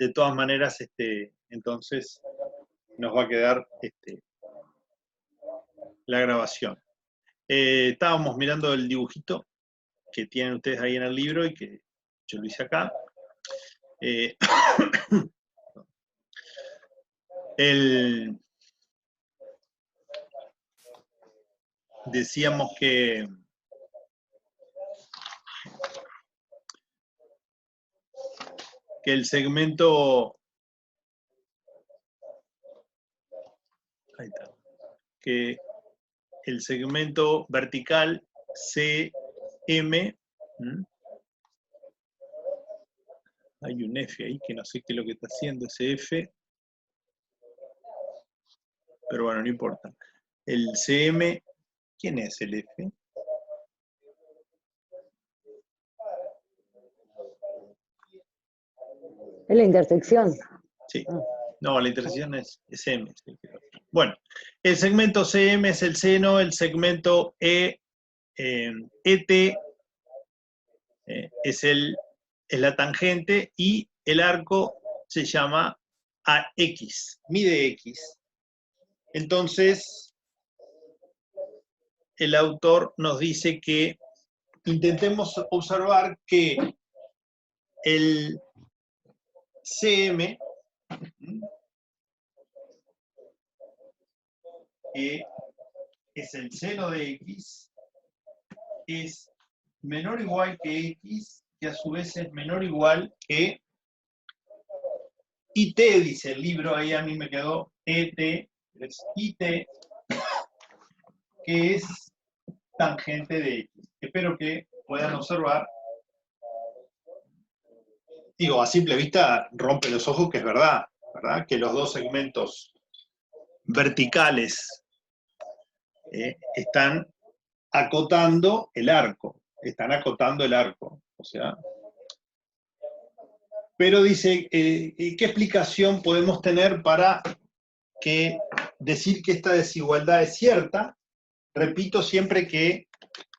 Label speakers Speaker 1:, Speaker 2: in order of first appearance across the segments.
Speaker 1: de todas maneras, entonces nos va a quedar la grabación. Estábamos mirando el dibujito que tienen ustedes ahí en el libro y que yo lo hice acá. Decíamos que el segmento, ahí está, que el segmento vertical CM, hay un F ahí que no sé qué es lo que está haciendo ese F, pero bueno, no importa. El CM, ¿quién es el F?
Speaker 2: Es la intersección.
Speaker 1: Sí. No, la intersección es M. Bueno, el segmento CM es el seno, el segmento ET es la tangente y el arco se llama AX, mide X. Entonces, el autor nos dice que intentemos observar que el CM, que es el seno de X, es menor o igual que X, que a su vez es menor o igual que IT, dice el libro, ahí a mí me quedó ET, es IT, que es tangente de X. Espero que puedan observar. Digo, a simple vista rompe los ojos que es verdad, ¿verdad? Que los dos segmentos verticales están acotando el arco, o sea. Pero dice, ¿qué explicación podemos tener para decir que esta desigualdad es cierta? Repito siempre que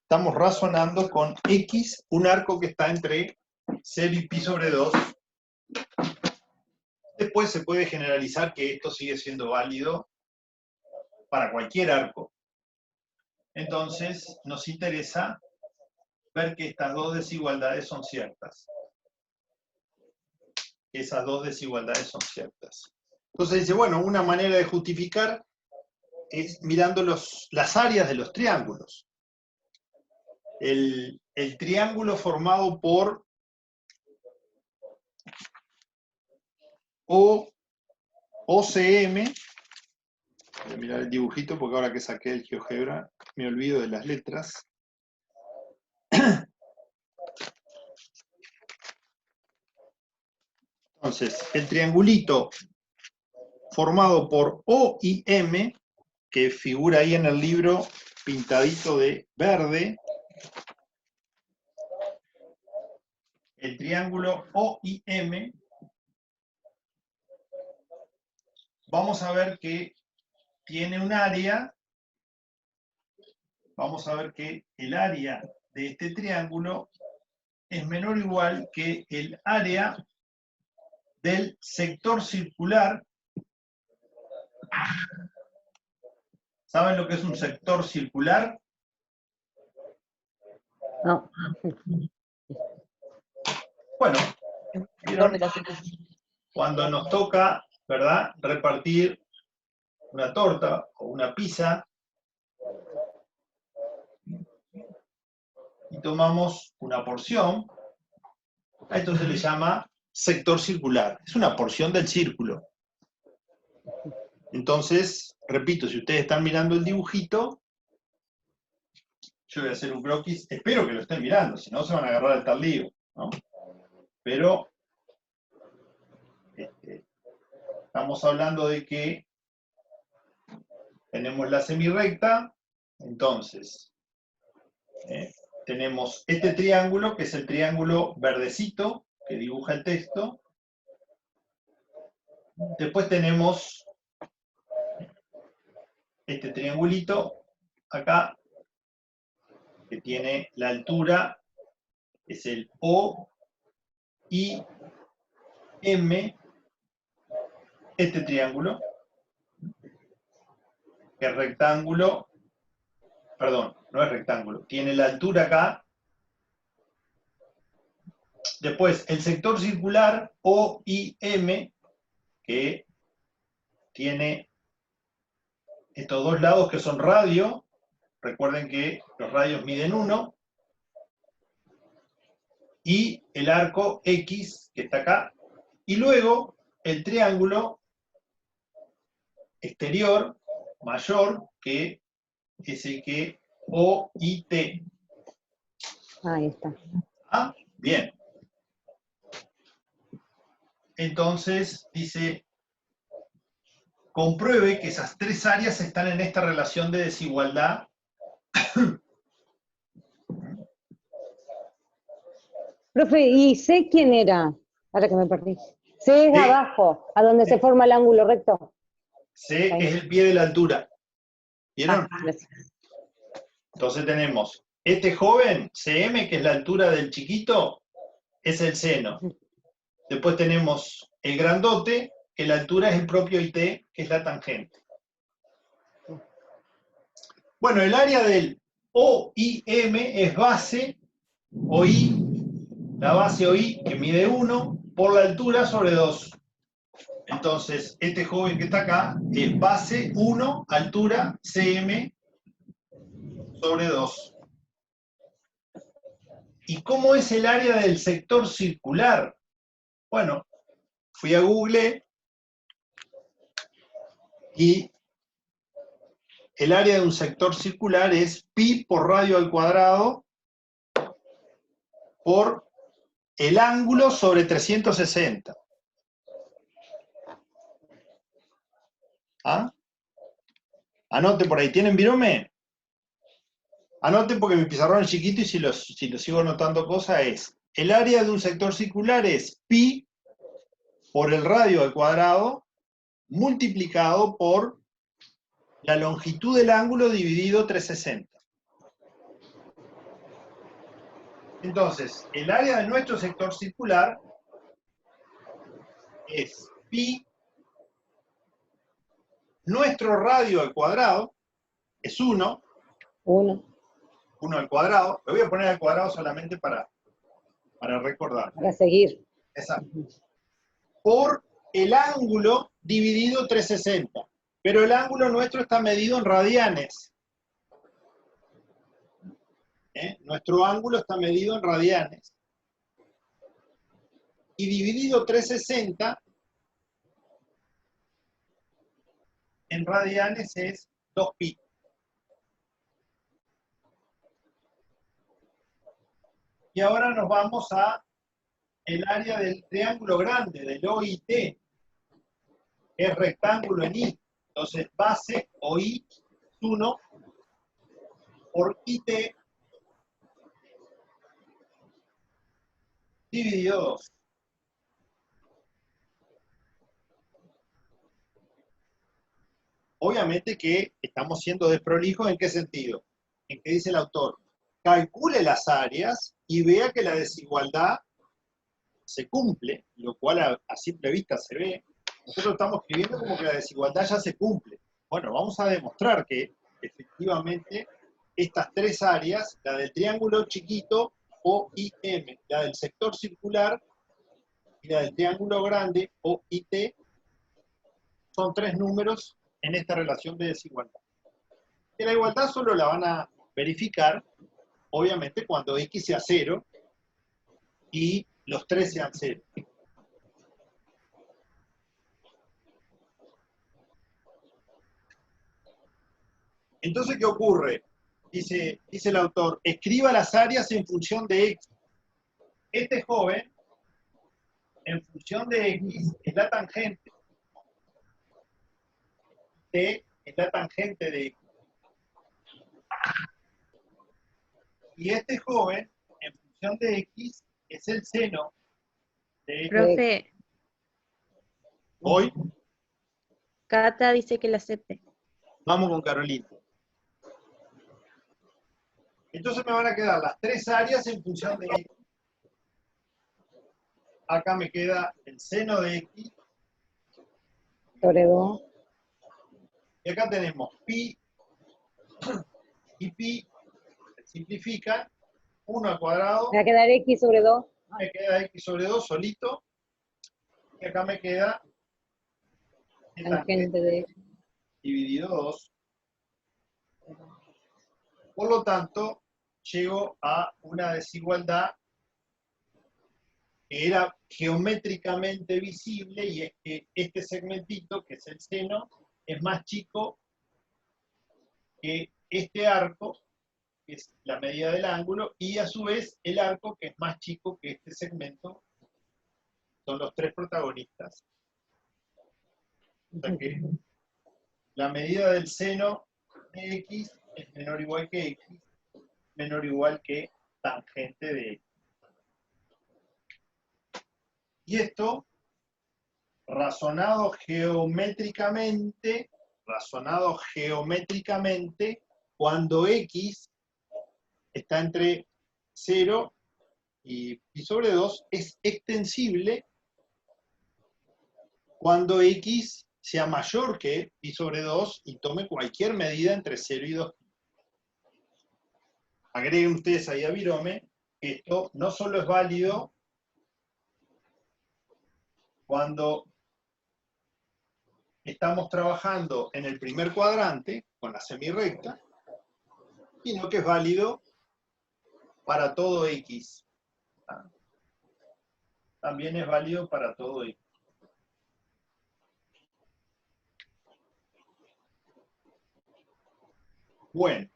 Speaker 1: estamos razonando con X, un arco que está entre 0 y pi sobre 2. Después se puede generalizar que esto sigue siendo válido para cualquier arco. Entonces, nos interesa ver que estas dos desigualdades son ciertas. Esas dos desigualdades son ciertas. Entonces dice, bueno, una manera de justificar es mirando las áreas de los triángulos. El triángulo formado por OCM, voy a mirar el dibujito porque ahora que saqué el GeoGebra me olvido de las letras. Entonces, el triangulito formado por O y M, que figura ahí en el libro pintadito de verde, el triángulo OIM, vamos a ver que tiene un área, vamos a ver que el área de este triángulo es menor o igual que el área del sector circular. ¿Saben lo que es un sector circular?
Speaker 2: No.
Speaker 1: Bueno, ¿vieron? Cuando nos toca, ¿verdad?, repartir una torta o una pizza y tomamos una porción, a esto se le llama sector circular. Es una porción del círculo. Entonces, repito, si ustedes están mirando el dibujito, yo voy a hacer un croquis, espero que lo estén mirando, si no se van a agarrar al tal lío, ¿no? Pero estamos hablando de que tenemos la semirrecta, entonces tenemos este triángulo, que es el triángulo verdecito, que dibuja el texto. Después tenemos este triangulito acá, que tiene la altura, es el O, I, M, este triángulo, que es rectángulo, perdón, no es rectángulo, tiene la altura acá. Después, el sector circular OIM, que tiene estos dos lados que son radio. Recuerden que los radios miden 1. Y el arco X, que está acá. Y luego el triángulo exterior mayor, que es el que OIT.
Speaker 2: Ahí está.
Speaker 1: ¿Ah? Bien. Entonces, dice, compruebe que esas tres áreas están en esta relación de desigualdad.
Speaker 2: Profe, ¿y C quién era? Ahora que me perdí. C es
Speaker 1: C.
Speaker 2: abajo, a donde se forma el ángulo recto.
Speaker 1: C es el pie de la altura. ¿Vieron?
Speaker 2: Gracias.
Speaker 1: Entonces tenemos este joven, CM, que es la altura del chiquito, es el seno. Después tenemos el grandote, que la altura es el propio IT, que es la tangente. Bueno, el área del OIM es base OI, la base OI que mide 1 por la altura sobre 2. Entonces, este joven que está acá es base 1, altura CM sobre 2. ¿Y cómo es el área del sector circular? Bueno, fui a Google y el área de un sector circular es pi por radio al cuadrado por el ángulo sobre 360. ¿Ah? Anote por ahí. ¿Tienen virome? Anote porque mi pizarrón es chiquito y si lo sigo anotando cosas es, el área de un sector circular es pi por el radio al cuadrado multiplicado por la longitud del ángulo dividido 360. Entonces, el área de nuestro sector circular es pi, nuestro radio al cuadrado es 1,
Speaker 2: 1.
Speaker 1: 1 al cuadrado, lo voy a poner al cuadrado solamente para recordar.
Speaker 2: Para seguir.
Speaker 1: Exacto. Por el ángulo dividido 360. Pero el ángulo nuestro está medido en radianes. Nuestro ángulo está medido en radianes. Y dividido 360 en radianes es 2pi. Y ahora nos vamos a el área del triángulo grande, del OIT, que es rectángulo en I. Entonces, base OI es 1 por IT dividido 2. Obviamente que estamos siendo desprolijos, ¿en qué sentido? En que dice el autor, calcule las áreas y vea que la desigualdad se cumple, lo cual a simple vista se ve. Nosotros estamos escribiendo como que la desigualdad ya se cumple. Bueno, vamos a demostrar que efectivamente estas tres áreas, la del triángulo chiquito OIM, la del sector circular y la del triángulo grande OIT, son tres números en esta relación de desigualdad. Y la igualdad solo la van a verificar, obviamente, cuando X sea 0 y los tres sean 0. Entonces, ¿qué ocurre? Dice el autor, escriba las áreas en función de X. Este joven, en función de X, es la tangente. T es la tangente de X. Y este joven, en función de X, es el seno de X.
Speaker 3: Profe,
Speaker 1: Hoy
Speaker 3: Cata dice que la acepte.
Speaker 1: vamos con Carolina. Entonces me van a quedar las tres áreas en función de X. Acá me queda el seno de X
Speaker 2: sobre 2.
Speaker 1: Y acá tenemos pi y pi, se simplifican, 1 al cuadrado,
Speaker 2: Me va a quedar X sobre 2.
Speaker 1: me queda x sobre 2 solito, y acá me queda el
Speaker 2: Tangente de
Speaker 1: dividido 2. Por lo tanto, llego a una desigualdad que era geométricamente visible, y es que este segmentito, que es el seno, es más chico que este arco, que es la medida del ángulo, y a su vez el arco, que es más chico que este segmento, son los tres protagonistas. O sea que la medida del seno de x es menor o igual que x, menor o igual que tangente de x. Y esto, razonado geométricamente, cuando x está entre 0 y pi sobre 2, es extensible cuando x sea mayor que pi sobre 2 y tome cualquier medida entre 0 y 2. Agreguen ustedes ahí a Virome que esto no solo es válido cuando estamos trabajando en el primer cuadrante, con la semirrecta, sino que es válido para todo x. También es válido para todo x. Bueno.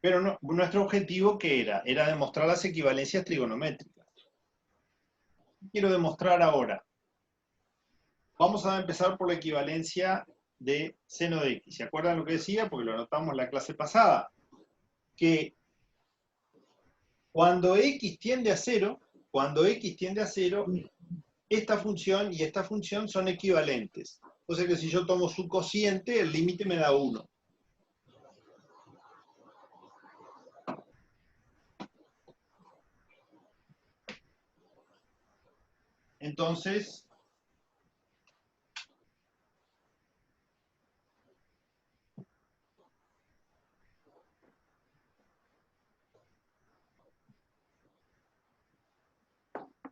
Speaker 1: Pero no, nuestro objetivo, ¿qué era? Era demostrar las equivalencias trigonométricas. ¿Qué quiero demostrar ahora? Vamos a empezar por la equivalencia de seno de x. ¿Se acuerdan lo que decía? Porque lo anotamos en la clase pasada. Que cuando x tiende a 0, esta función y esta función son equivalentes. O sea que si yo tomo su cociente, el límite me da 1. Entonces,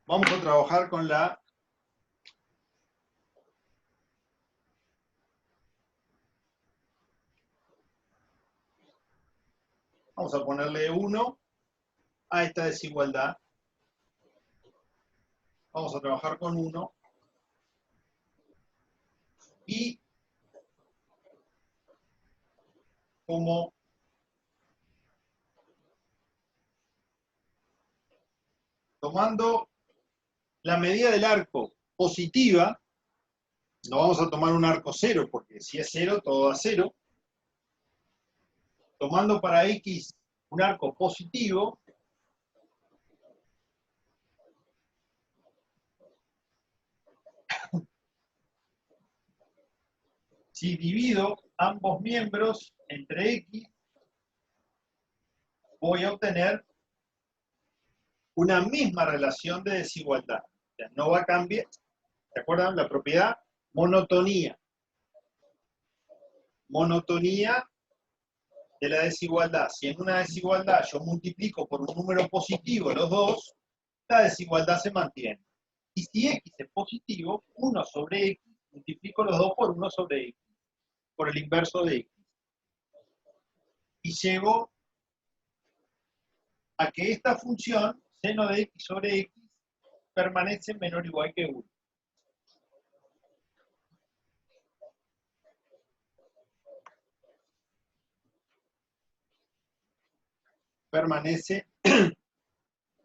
Speaker 1: vamos a trabajar con la vamos a ponerle 1 a esta desigualdad. Vamos a trabajar con 1. Y como tomando la medida del arco positiva, no vamos a tomar un arco 0, porque si es 0, todo da 0. Tomando para x un arco positivo, si divido ambos miembros entre x, voy a obtener una misma relación de desigualdad. O sea, no va a cambiar. ¿Se acuerdan? La propiedad monotonía. Monotonía de la desigualdad. Si en una desigualdad yo multiplico por un número positivo los dos, la desigualdad se mantiene. Y si x es positivo, 1 sobre x, multiplico los dos por 1 sobre x, por el inverso de x. Y llego a que esta función, seno de x sobre x, permanece menor o igual que 1. Permanece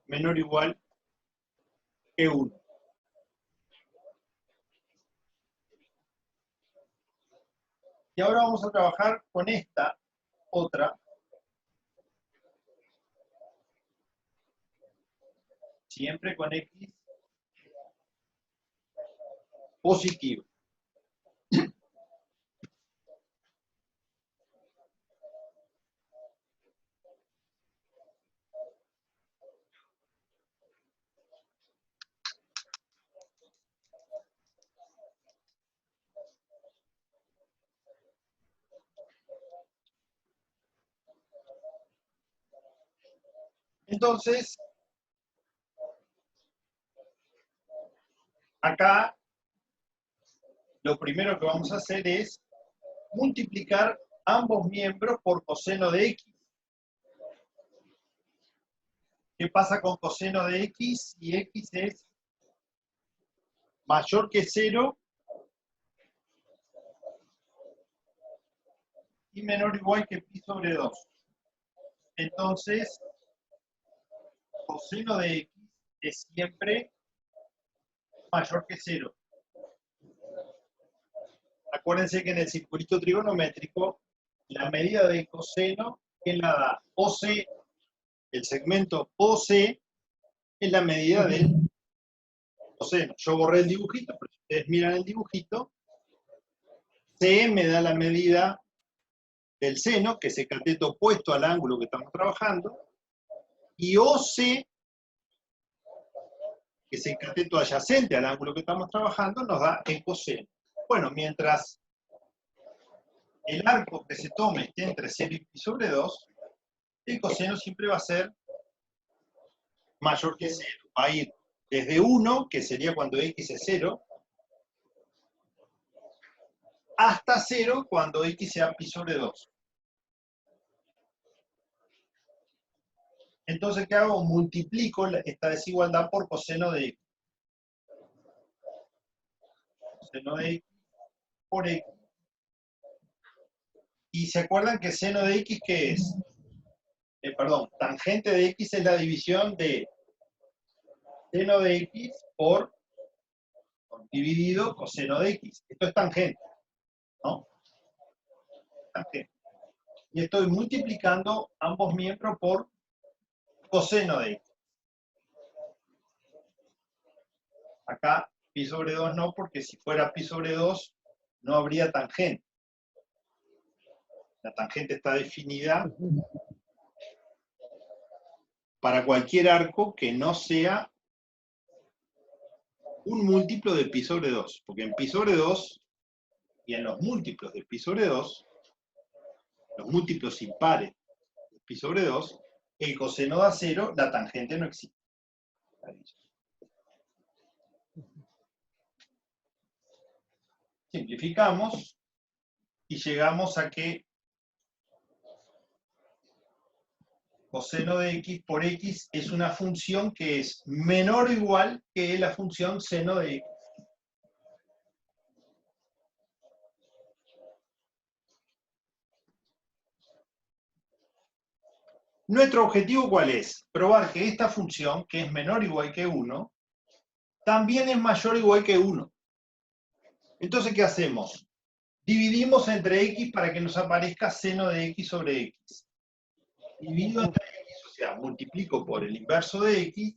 Speaker 1: menor o igual que 1. Y ahora vamos a trabajar con esta otra, siempre con x positivo. Entonces, acá lo primero que vamos a hacer es multiplicar ambos miembros por coseno de x. ¿Qué pasa con coseno de x? Si x es mayor que 0 y menor o igual que pi sobre 2. Entonces, coseno de x es siempre mayor que 0. Acuérdense que en el circulito trigonométrico, la medida de coseno, ¿quién la da? OC, el segmento OC, es la medida del coseno. Yo borré el dibujito, pero si ustedes miran el dibujito, C me da la medida del seno, que es el cateto opuesto al ángulo que estamos trabajando, y OC, que es el cateto adyacente al ángulo que estamos trabajando, nos da el coseno. Bueno, mientras el arco que se tome esté entre 0 y pi sobre 2, el coseno siempre va a ser mayor que 0. Va a ir desde 1, que sería cuando x es 0, hasta 0 cuando x sea pi sobre 2. Entonces, ¿qué hago? Multiplico esta desigualdad por coseno de x. Coseno de x por x. Y se acuerdan que seno de x, ¿qué es? Tangente de x es la división de seno de x por dividido coseno de x. Esto es tangente, ¿no? Tangente. Y estoy multiplicando ambos miembros por coseno de x. Acá pi sobre 2 no, porque si fuera pi sobre 2 no habría tangente. La tangente está definida para cualquier arco que no sea un múltiplo de pi sobre 2. Porque en pi sobre 2 y en los múltiplos de pi sobre 2, los múltiplos impares de pi sobre 2, el coseno da 0, la tangente no existe. Simplificamos y llegamos a que coseno de x por x es una función que es menor o igual que la función seno de x. Nuestro objetivo, ¿cuál es? Probar que esta función, que es menor o igual que 1, también es mayor o igual que 1. Entonces, ¿qué hacemos? Dividimos entre x para que nos aparezca seno de x sobre x. Divido entre x, o sea, multiplico por el inverso de x,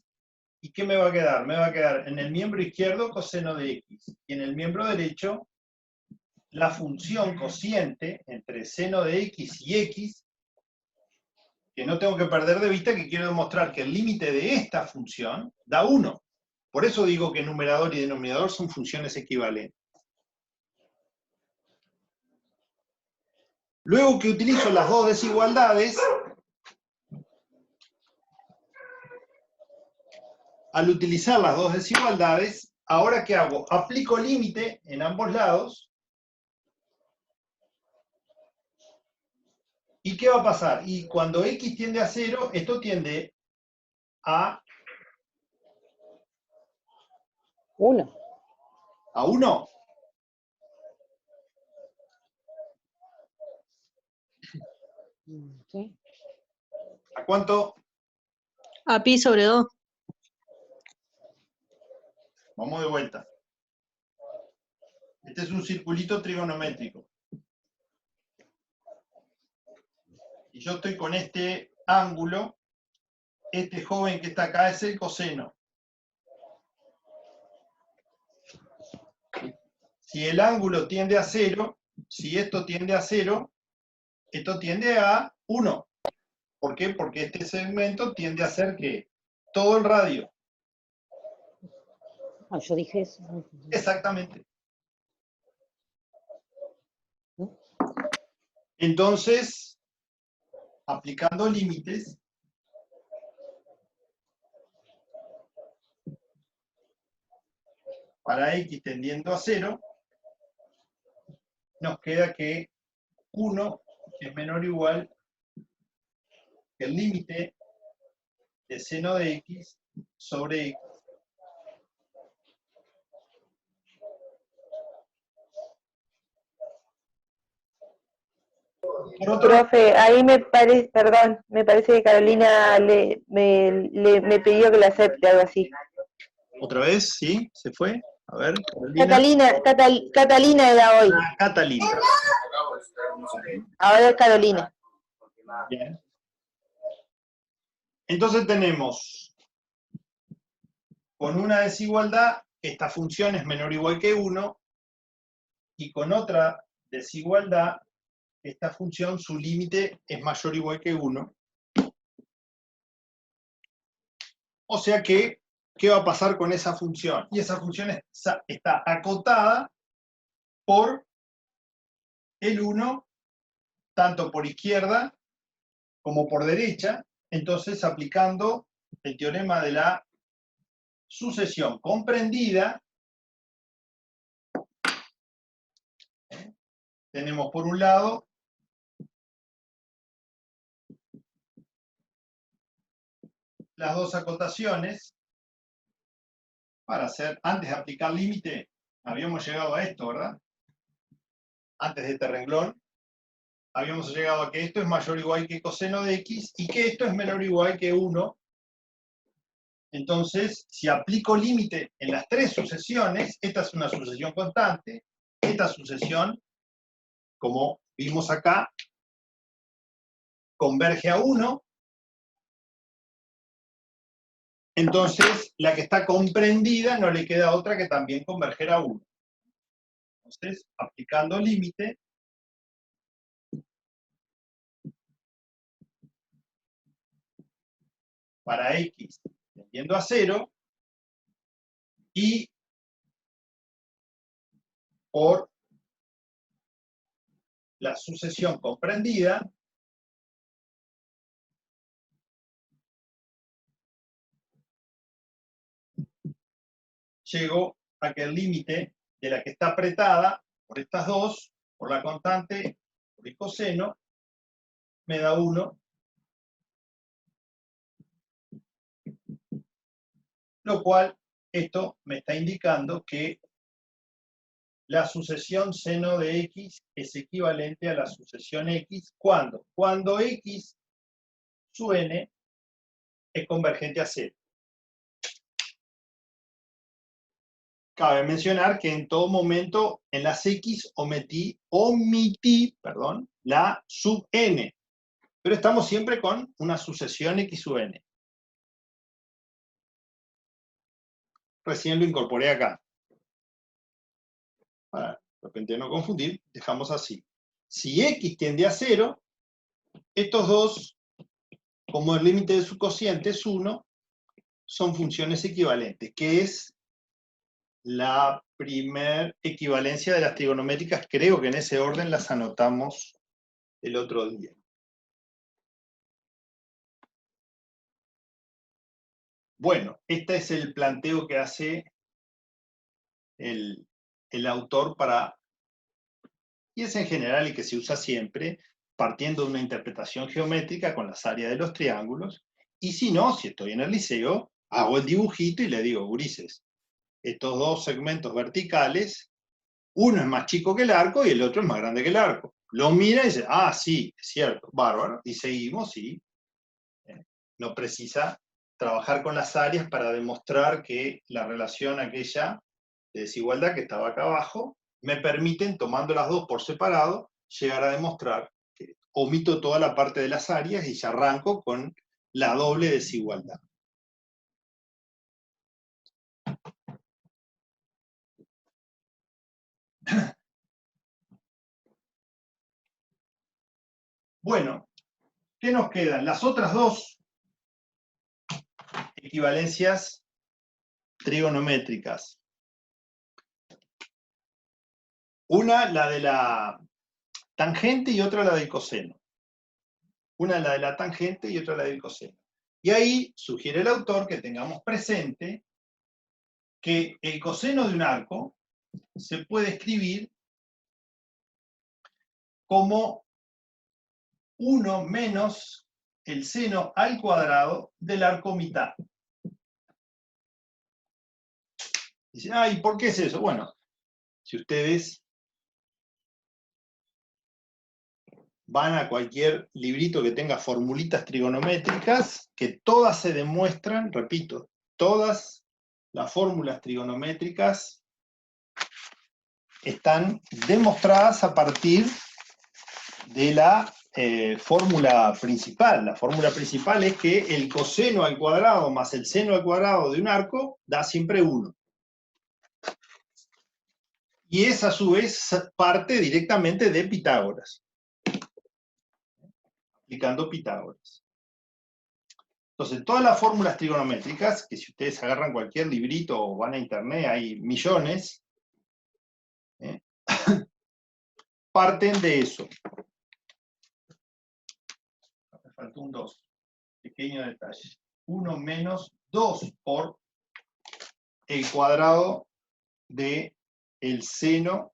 Speaker 1: ¿y qué me va a quedar? Me va a quedar en el miembro izquierdo coseno de x, y en el miembro derecho la función cociente entre seno de x y x, que no tengo que perder de vista, que quiero demostrar que el límite de esta función da 1. Por eso digo que numerador y denominador son funciones equivalentes. Luego que utilizo las dos desigualdades, al utilizar las dos desigualdades, ¿ahora qué hago? Aplico límite en ambos lados. ¿Y qué va a pasar? Y cuando x tiende a 0, esto tiende a
Speaker 2: 1.
Speaker 1: ¿A 1?
Speaker 2: ¿Sí?
Speaker 1: ¿A cuánto?
Speaker 3: A pi sobre 2.
Speaker 1: Vamos de vuelta. Este es un circulito trigonométrico. Y yo estoy con este ángulo. Este joven que está acá es el coseno. Si el ángulo tiende a 0, si esto tiende a 0, esto tiende a 1. ¿Por qué? Porque este segmento tiende a ser ¿qué? Todo el radio.
Speaker 2: Ah, yo dije eso.
Speaker 1: Exactamente. Entonces, aplicando límites, para x tendiendo a 0, nos queda que 1 es menor o igual que el límite de seno de x sobre x. Por otro,
Speaker 4: Profe, ahí me parece, perdón, me parece que Carolina me pidió que la acepte, algo así.
Speaker 1: otra vez, ¿sí? ¿Se fue? A ver, Carolina.
Speaker 4: Catalina era hoy,
Speaker 1: Ah, Catalina.
Speaker 4: ahora es Carolina.
Speaker 1: Bien. Entonces tenemos, con una desigualdad, esta función es menor o igual que 1, y con otra desigualdad, esta función, su límite es mayor o igual que 1. O sea que, ¿qué va a pasar con esa función? Y esa función está acotada por el 1, tanto por izquierda como por derecha. Entonces, aplicando el teorema de la sucesión comprendida, tenemos por un lado las dos acotaciones para hacer, antes de aplicar límite, habíamos llegado a esto, ¿verdad? Antes de este renglón, habíamos llegado a que esto es mayor o igual que coseno de x y que esto es menor o igual que 1. Entonces, si aplico límite en las tres sucesiones, esta es una sucesión constante, esta sucesión, como vimos acá, converge a 1. Entonces, la que está comprendida no le queda otra que también converger a 1. Entonces, aplicando límite, para x tendiendo a 0, y por la sucesión comprendida, llego a que el límite de la que está apretada por estas dos, por la constante, por el coseno, me da 1, lo cual esto me está indicando que la sucesión seno de x es equivalente a la sucesión x cuando x su n es convergente a 0. Cabe mencionar que en todo momento en las x omití la sub n, pero estamos siempre con una sucesión x sub n. Recién lo incorporé acá. Para de repente no confundir, dejamos así. Si x tiende a 0, estos dos, como el límite de su cociente es 1, son funciones equivalentes, que es la primer equivalencia de las trigonométricas. Creo que en ese orden las anotamos el otro día. Bueno, este es el planteo que hace el autor para, y es en general el que se usa siempre, partiendo de una interpretación geométrica con las áreas de los triángulos, y si no, si estoy en el liceo, hago el dibujito y le digo, gurises, estos dos segmentos verticales, uno es más chico que el arco y el otro es más grande que el arco. Lo mira y dice, ah, sí, es cierto, bárbaro, y seguimos, y no precisa trabajar con las áreas para demostrar que la relación aquella de desigualdad que estaba acá abajo, me permiten, tomando las dos por separado, llegar a demostrar que omito toda la parte de las áreas y ya arranco con la doble desigualdad. Bueno, ¿qué nos quedan? Las otras dos equivalencias trigonométricas. Una, la de la tangente, y otra la del coseno. Una la de la tangente y otra la del coseno. Y ahí sugiere el autor que tengamos presente que el coseno de un arco se puede escribir como 1 menos el seno al cuadrado del arco mitad. Dicen, ¿y por qué es eso? Bueno, si ustedes van a cualquier librito que tenga formulitas trigonométricas, que todas se demuestran, repito, todas las fórmulas trigonométricas están demostradas a partir de la fórmula principal. La fórmula principal es que el coseno al cuadrado más el seno al cuadrado de un arco da siempre 1. Y es a su vez parte directamente de Pitágoras. Aplicando Pitágoras. Entonces, todas las fórmulas trigonométricas, que si ustedes agarran cualquier librito o van a internet, hay millones, parten de eso. Me faltó un 2. Pequeño detalle. 1 menos 2 por el cuadrado de el seno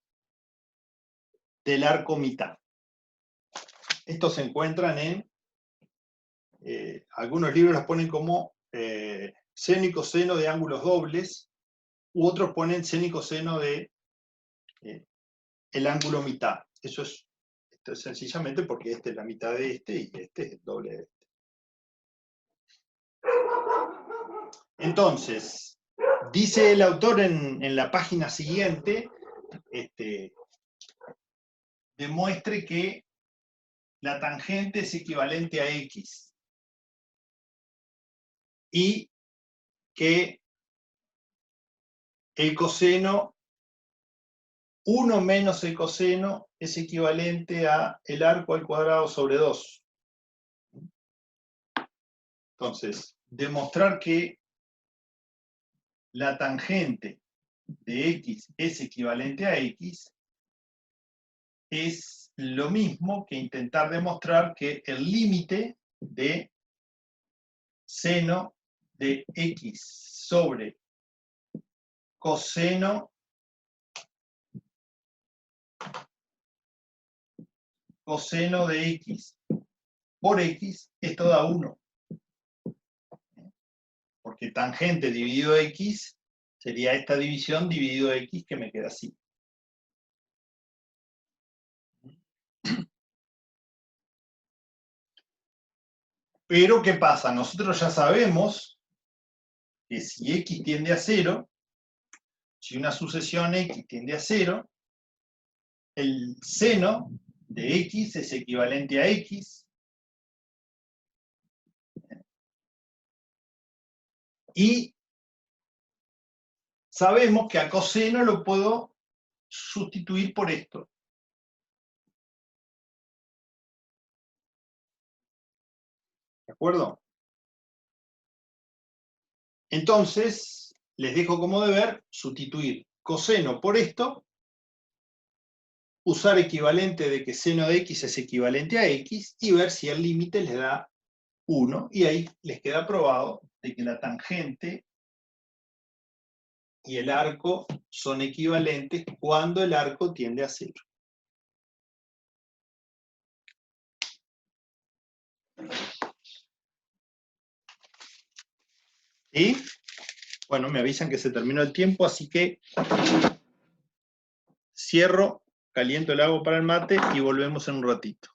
Speaker 1: del arco mitad. Estos se encuentran en, algunos libros los ponen como seno y coseno de ángulos dobles, u otros ponen seno y coseno de el ángulo mitad. Esto es sencillamente porque este es la mitad de este y este es el doble de este. Entonces, dice el autor en la página siguiente, demuestre que la tangente es equivalente a X y que el coseno, 1 menos el coseno, es equivalente a el arco al cuadrado sobre 2. Entonces, demostrar que la tangente de X es equivalente a X es lo mismo que intentar demostrar que el límite de seno de X sobre coseno de X por X, esto da 1. Porque tangente dividido X sería esta división dividido X, que me queda así. Pero, ¿qué pasa? Nosotros ya sabemos que si X tiende a 0, si una sucesión X tiende a 0, el seno de X es equivalente a X, y sabemos que a coseno lo puedo sustituir por esto. ¿De acuerdo? Entonces, les dejo como deber sustituir coseno por esto, usar equivalente de que seno de X es equivalente a X, y ver si el límite les da 1, y ahí les queda probado de que la tangente y el arco son equivalentes cuando el arco tiende a 0. Y, bueno, me avisan que se terminó el tiempo, así que cierro, caliento el agua para el mate y volvemos en un ratito.